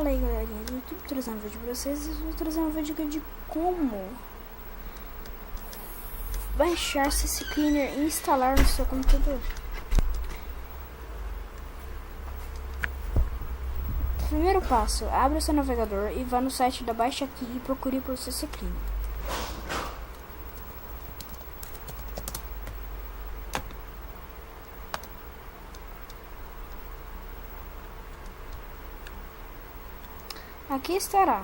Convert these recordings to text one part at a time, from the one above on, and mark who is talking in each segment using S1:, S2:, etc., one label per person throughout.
S1: Fala aí, galerinha do YouTube, trazendo um vídeo pra vocês. Eu vou trazer um vídeo de como baixar CC Cleaner e instalar no seu computador. Primeiro passo, abra o seu navegador e vá no site da Baixa Aqui e procure por CC Cleaner. Aqui estará.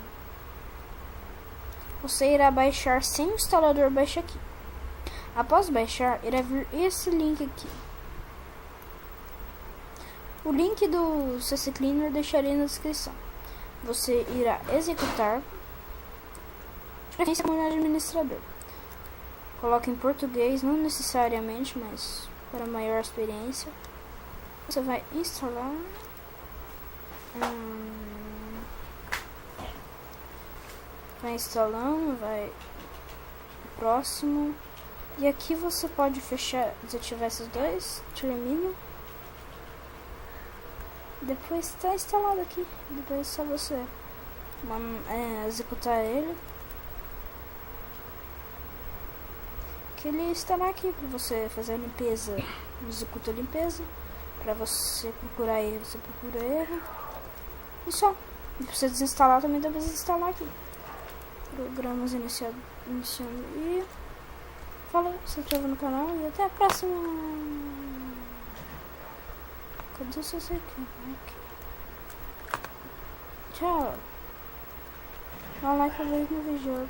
S1: Você irá baixar sem o instalador Baixa Aqui. Após baixar, irá vir esse link aqui. O link do CC Cleaner deixarei na descrição. Você irá executar como administrador. Coloque em português, não necessariamente, mas para maior experiência. Você vai instalar. Vai instalando, vai próximo. E aqui você pode fechar, desativar esses dois, termina. Depois está instalado aqui. Depois é só você executar ele. Que ele estará aqui para você fazer a limpeza. Executa a limpeza. Para você procurar erro, você procura erro. E só. E para você desinstalar também dá para desinstalar aqui. Programas iniciando e falou, se inscreva no canal e até a próxima. Cadê o seu aqui? Tchau. Dá um like no vídeo.